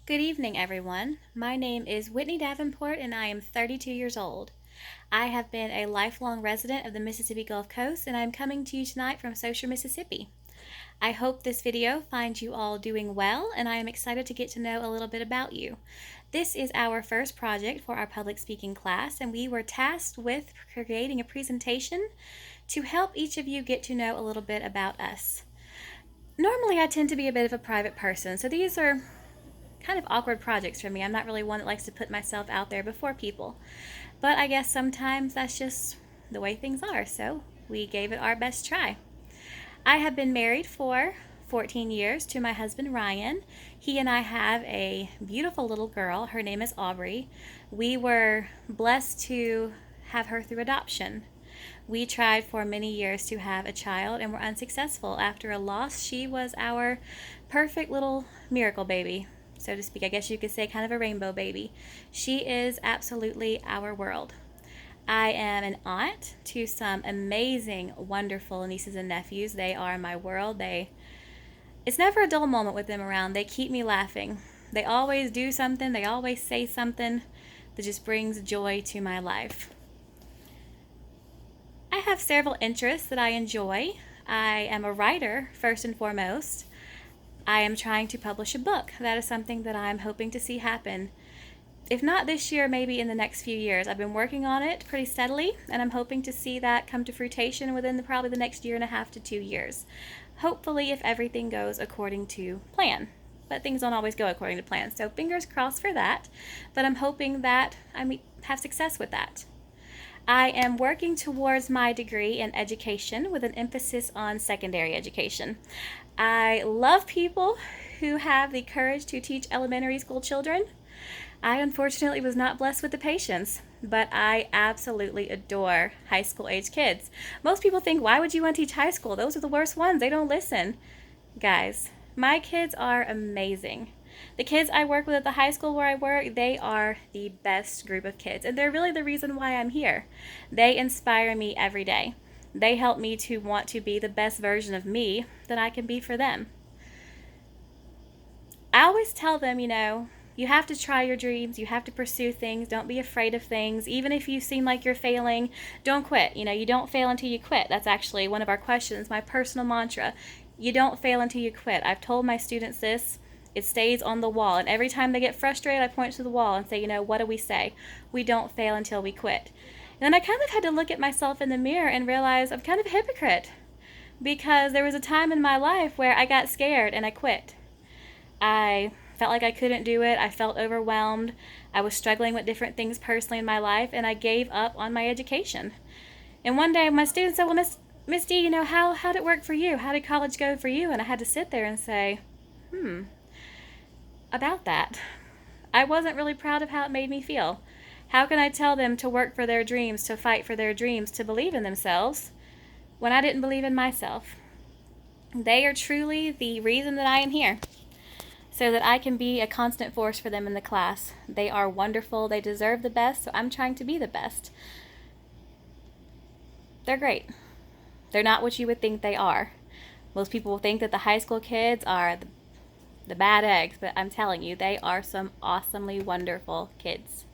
Good evening, everyone. My name is Whitney Davenport, and I am 32 years old. I have been a lifelong resident of the Mississippi Gulf Coast, and I'm coming to you tonight from Socher, Mississippi. I hope this video finds you all doing well, and I am excited to get to know a little bit about you. This is our first project for our public speaking class, and we were tasked with creating a presentation to help each of you get to know a little bit about us. Normally, I tend to be a bit of a private person, so these are kind of awkward projects for me. I'm not really one that likes to put myself out there before people. But I guess sometimes that's just the way things are, so we gave it our best try. I have been married for 14 years to my husband Ryan. He and I have a beautiful little girl. Her name is Aubrey. We were blessed to have her through adoption. We tried for many years to have a child and were unsuccessful. After a loss, she was our perfect little miracle baby, so to speak. I guess you could say kind of a rainbow baby. She is absolutely our world. I am an aunt to some amazing, wonderful nieces and nephews. They are my world. It's never a dull moment with them around. They keep me laughing. They always do something. They always say something that just brings joy to my life. I have several interests that I enjoy. I am a writer, first and foremost. I am trying to publish a book. That is something that I'm hoping to see happen. If not this year, maybe in the next few years. I've been working on it pretty steadily, and I'm hoping to see that come to fruition within probably the next year and a half to 2 years. Hopefully, if everything goes according to plan. But things don't always go according to plan, so fingers crossed for that. But I'm hoping that I have success with that. I am working towards my degree in education with an emphasis on secondary education. I love people who have the courage to teach elementary school children. I unfortunately was not blessed with the patience, but I absolutely adore high school age kids. Most people think, why would you want to teach high school? Those are the worst ones. They don't listen. Guys, my kids are amazing. The kids I work with at the high school where I work, they are the best group of kids, and they're really the reason why I'm here. They inspire me every day. They help me to want to be the best version of me that I can be for them. I always tell them, you have to try your dreams. You have to pursue things. Don't be afraid of things. Even if you seem like you're failing, don't quit. You don't fail until you quit. That's actually one of our questions, my personal mantra. You don't fail until you quit. I've told my students this. It stays on the wall. And every time they get frustrated, I point to the wall and say, what do we say? We don't fail until we quit. And then I kind of had to look at myself in the mirror and realize I'm kind of a hypocrite, because there was a time in my life where I got scared and I quit. I felt like I couldn't do it. I felt overwhelmed. I was struggling with different things personally in my life, and I gave up on my education. And one day my students said, well, Miss D, how did it work for you? How did college go for you? And I had to sit there and say, about that. I wasn't really proud of how it made me feel. How can I tell them to work for their dreams, to fight for their dreams, to believe in themselves, when I didn't believe in myself? They are truly the reason that I am here, so that I can be a constant force for them in the class. They are wonderful. They deserve the best, so I'm trying to be the best. They're great. They're not what you would think they are. Most people will think that the high school kids are the bad eggs, but I'm telling you, they are some awesomely wonderful kids.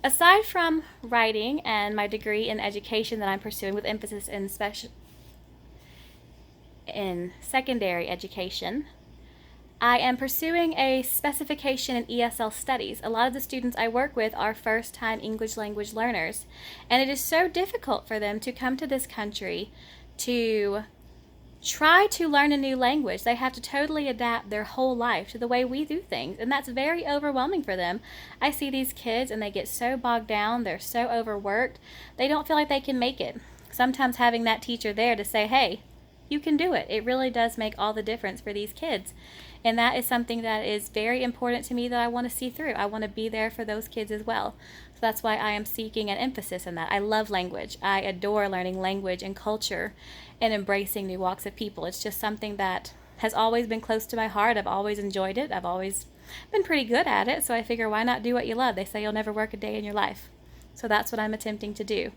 Aside from writing and my degree in education that I'm pursuing with emphasis in secondary education, I am pursuing a specification in ESL studies. A lot of the students I work with are first-time English language learners, and it is so difficult for them to come to this country to try to learn a new language. They have to totally adapt their whole life to the way we do things, and that's very overwhelming for them. I see these kids and they get so bogged down, they're so overworked, they don't feel like they can make it. Sometimes having that teacher there to say, hey, you can do it, it really does make all the difference for these kids. And that is something that is very important to me that I want to see through. I want to be there for those kids as well. So that's why I am seeking an emphasis in that. I love language. I adore learning language and culture and embracing new walks of people. It's just something that has always been close to my heart. I've always enjoyed it. I've always been pretty good at it. So I figure, why not do what you love? They say you'll never work a day in your life. So that's what I'm attempting to do.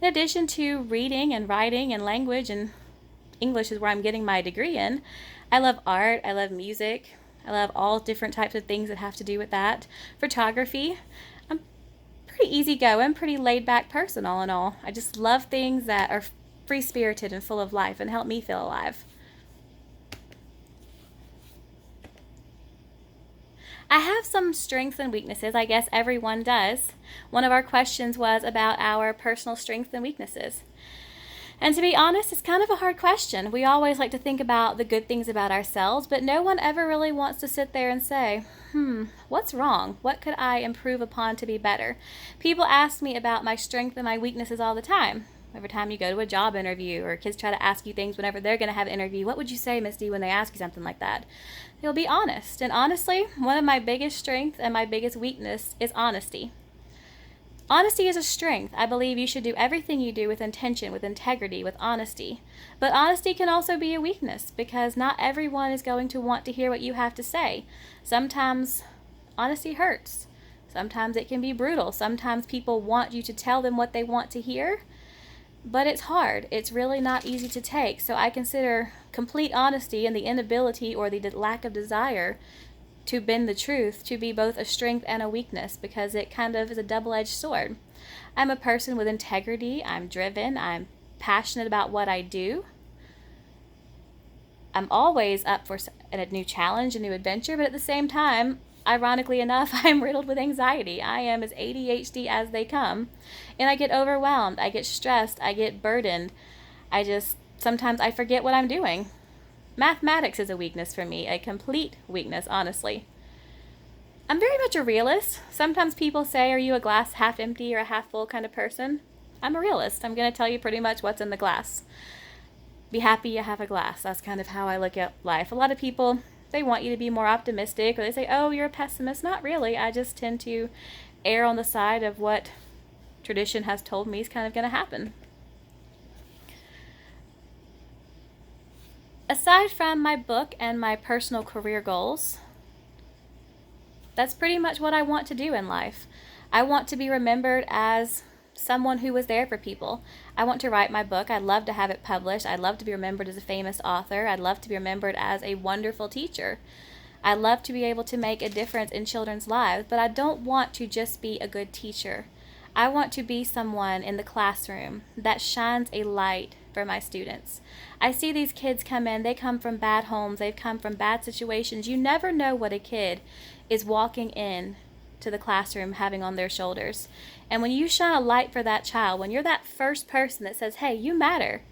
In addition to reading and writing and language, and English is where I'm getting my degree in, I love art, I love music, I love all different types of things that have to do with that. Photography. I'm pretty easygoing, pretty laid back person all in all. I just love things that are free spirited and full of life and help me feel alive. I have some strengths and weaknesses. I guess everyone does. One of our questions was about our personal strengths and weaknesses. And to be honest, it's kind of a hard question. We always like to think about the good things about ourselves, but no one ever really wants to sit there and say, what's wrong? What could I improve upon to be better? People ask me about my strengths and my weaknesses all the time. Every time you go to a job interview or kids try to ask you things whenever they're going to have an interview, what would you say, Miss D, when they ask you something like that? You'll be honest. And honestly, one of my biggest strengths and my biggest weakness is honesty. Honesty is a strength. I believe you should do everything you do with intention, with integrity, with honesty. But honesty can also be a weakness because not everyone is going to want to hear what you have to say. Sometimes honesty hurts. Sometimes it can be brutal. Sometimes people want you to tell them what they want to hear, but it's hard. It's really not easy to take. So I consider complete honesty and the inability or the lack of desire to bend the truth to be both a strength and a weakness because it kind of is a double-edged sword. I'm a person with integrity. I'm driven. I'm passionate about what I do. I'm always up for a new challenge, a new adventure, but at the same time, ironically enough, I'm riddled with anxiety. I am as ADHD as they come, and I get overwhelmed. I get stressed. I get burdened. Sometimes I forget what I'm doing. Mathematics is a weakness for me, a complete weakness, honestly. I'm very much a realist. Sometimes people say, are you a glass half empty or a half full kind of person? I'm a realist. I'm going to tell you pretty much what's in the glass. Be happy you have a glass. That's kind of how I look at life. A lot of people, they want you to be more optimistic, or they say, oh, you're a pessimist. Not really. I just tend to err on the side of what tradition has told me is kind of going to happen. Aside from my book and my personal career goals, that's pretty much what I want to do in life. I want to be remembered as someone who was there for people. I want to write my book. I'd love to have it published. I'd love to be remembered as a famous author. I'd love to be remembered as a wonderful teacher. I'd love to be able to make a difference in children's lives, but I don't want to just be a good teacher. I want to be someone in the classroom that shines a light for my students. I see these kids come in, they come from bad homes, they've come from bad situations. You never know what a kid is walking in to the classroom having on their shoulders. And when you shine a light for that child, when you're that first person that says, hey, you matter,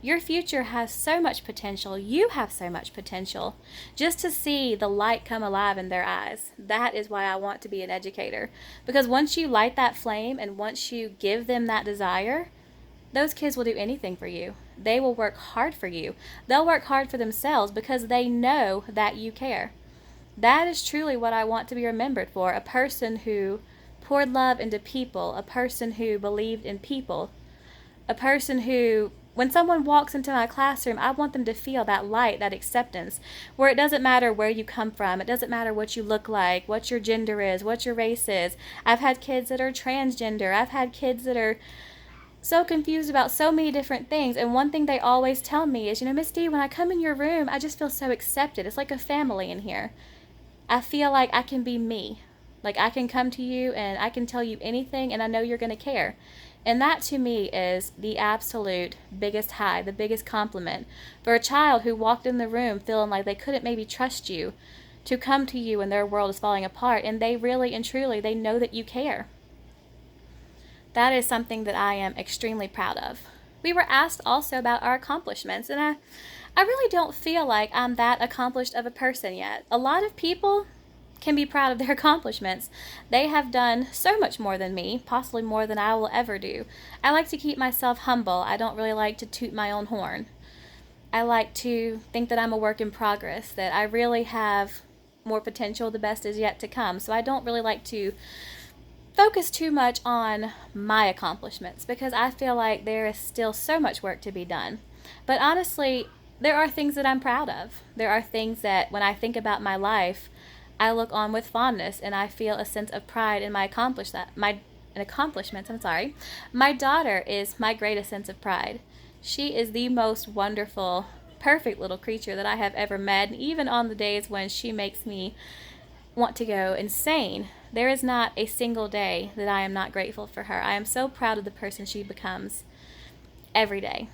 your future has so much potential, you have so much potential, just to see the light come alive in their eyes, that is why I want to be an educator. Because once you light that flame and once you give them that desire, those kids will do anything for you. They will work hard for you. They'll work hard for themselves because they know that you care. That is truly what I want to be remembered for, a person who poured love into people, a person who believed in people, a person who, when someone walks into my classroom, I want them to feel that light, that acceptance, where it doesn't matter where you come from, it doesn't matter what you look like, what your gender is, what your race is. I've had kids that are transgender. I've had kids that are so confused about so many different things, and one thing they always tell me is, Miss D, when I come in your room, I just feel so accepted. It's like a family in here. I feel like I can be me. Like I can come to you and I can tell you anything and I know you're going to care. And that to me is the absolute biggest high, the biggest compliment. For a child who walked in the room feeling like they couldn't maybe trust you, to come to you when their world is falling apart and they really and truly, they know that you care. That is something that I am extremely proud of. We were asked also about our accomplishments, and I really don't feel like I'm that accomplished of a person yet. A lot of people can be proud of their accomplishments. They have done so much more than me, possibly more than I will ever do. I like to keep myself humble. I don't really like to toot my own horn. I like to think that I'm a work in progress, that I really have more potential, the best is yet to come. So I don't really like to focus too much on my accomplishments because I feel like there is still so much work to be done. But honestly, there are things that I'm proud of. There are things that when I think about my life, I look on with fondness and I feel a sense of pride in my accomplishments. My daughter is my greatest sense of pride. She is the most wonderful perfect little creature that I have ever met. And even on the days when she makes me want to go insane, there is not a single day that I am not grateful for her. I am so proud of the person she becomes every day.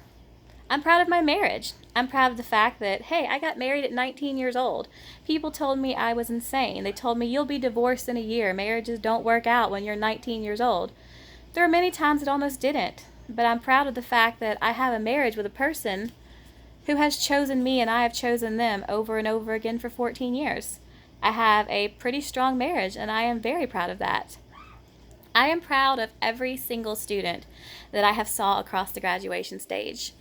I'm proud of my marriage. I'm proud of the fact that, hey, I got married at 19 years old. People told me I was insane. They told me, you'll be divorced in a year. Marriages don't work out when you're 19 years old. There are many times it almost didn't. But I'm proud of the fact that I have a marriage with a person who has chosen me and I have chosen them over and over again for 14 years. I have a pretty strong marriage and I am very proud of that. I am proud of every single student that I have saw across the graduation stage.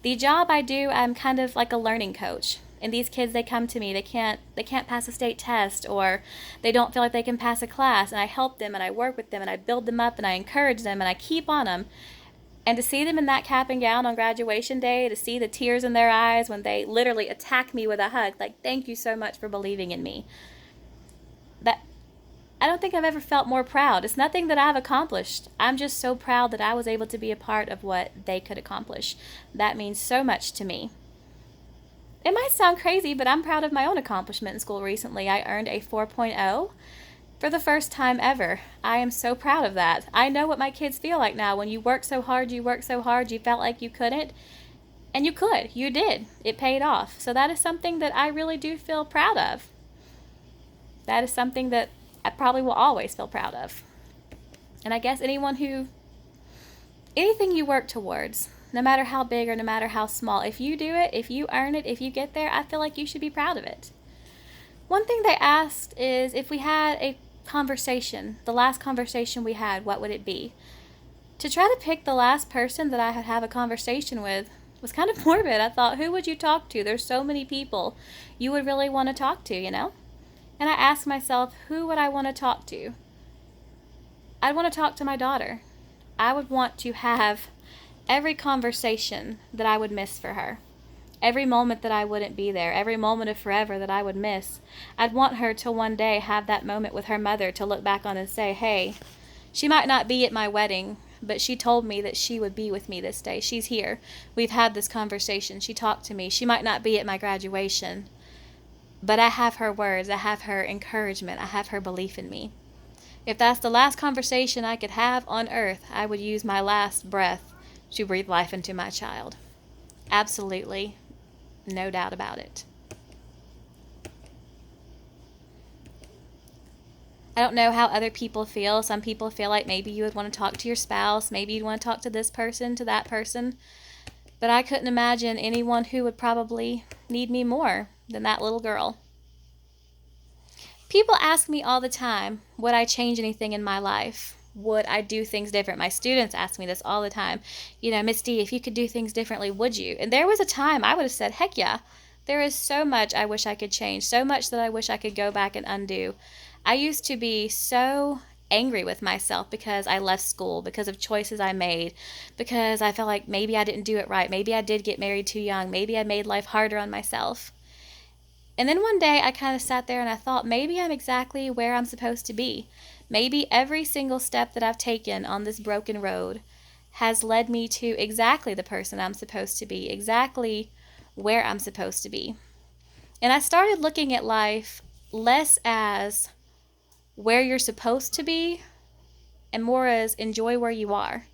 The job I do, I'm kind of like a learning coach. And these kids, they come to me, they can't pass a state test, or they don't feel like they can pass a class, and I help them and I work with them and I build them up and I encourage them and I keep on them. And to see them in that cap and gown on graduation day, to see the tears in their eyes when they literally attack me with a hug, like, thank you so much for believing in me. That I don't think I've ever felt more proud. It's nothing that I've accomplished. I'm just so proud that I was able to be a part of what they could accomplish. That means so much to me. It might sound crazy, but I'm proud of my own accomplishment in school recently. I earned a 4.0 for the first time ever. I am so proud of that. I know what my kids feel like now. When you work so hard, you felt like you couldn't, and you could. You did. It paid off. So that is something that I really do feel proud of. That is something that I probably will always feel proud of. And I guess anything you work towards, no matter how big or no matter how small, if you do it, if you earn it, if you get there, I feel like you should be proud of it. One thing they asked is if we had a conversation, the last conversation we had, what would it be? To try to pick the last person that I would have a conversation with was kind of morbid. I thought, who would you talk to? There's so many people you would really want to talk to, you know? And I asked myself, who would I want to talk to? I'd want to talk to my daughter. I would want to have every conversation that I would miss for her. Every moment that I wouldn't be there, every moment of forever that I would miss. I'd want her to one day have that moment with her mother to look back on and say, hey, she might not be at my wedding, but she told me that she would be with me this day. She's here. We've had this conversation. She talked to me. She might not be at my graduation, but I have her words, I have her encouragement, I have her belief in me. If that's the last conversation I could have on earth, I would use my last breath to breathe life into my child. Absolutely, no doubt about it. I don't know how other people feel. Some people feel like maybe you would want to talk to your spouse, maybe you'd want to talk to this person, to that person, but I couldn't imagine anyone who would probably need me more than that little girl. People ask me all the time, would I change anything in my life? Would I do things different? My students ask me this all the time. You know, Miss D, if you could do things differently, would you? And there was a time I would have said, heck yeah. There is so much I wish I could change, so much that I wish I could go back and undo. I used to be so angry with myself because I left school, because of choices I made, because I felt like maybe I didn't do it right. Maybe I did get married too young. Maybe I made life harder on myself. And then one day I kind of sat there and I thought, maybe I'm exactly where I'm supposed to be. Maybe every single step that I've taken on this broken road has led me to exactly the person I'm supposed to be, exactly where I'm supposed to be. And I started looking at life less as where you're supposed to be and more as enjoy where you are.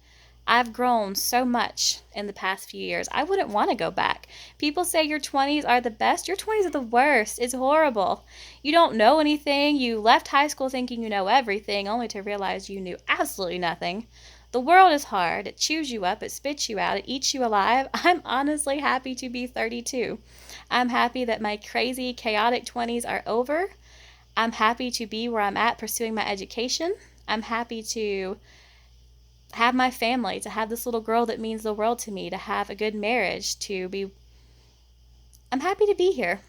I've grown so much in the past few years. I wouldn't want to go back. People say your 20s are the best. Your 20s are the worst. It's horrible. You don't know anything. You left high school thinking you know everything, only to realize you knew absolutely nothing. The world is hard. It chews you up. It spits you out. It eats you alive. I'm honestly happy to be 32. I'm happy that my crazy, chaotic 20s are over. I'm happy to be where I'm at pursuing my education. I'm happy to have my family, to have this little girl that means the world to me, to have a good marriage, I'm happy to be here.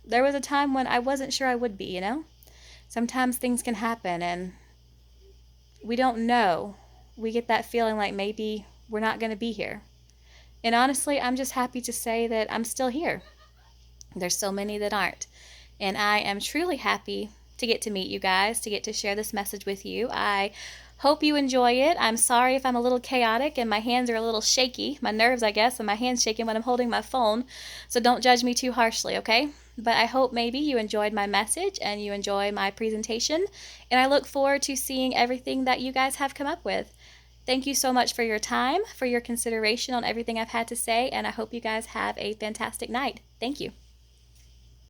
There was a time when I wasn't sure I would be, you know? Sometimes things can happen and we don't know. We get that feeling like maybe we're not going to be here. And honestly, I'm just happy to say that I'm still here. There's so many that aren't. And I am truly happy to get to meet you guys, to get to share this message with you. I Hope you enjoy it. I'm sorry if I'm a little chaotic and my hands are a little shaky. My nerves, I guess, and my hands shaking when I'm holding my phone. So don't judge me too harshly, okay? But I hope maybe you enjoyed my message and you enjoy my presentation. And I look forward to seeing everything that you guys have come up with. Thank you so much for your time, for your consideration on everything I've had to say, and I hope you guys have a fantastic night. Thank you.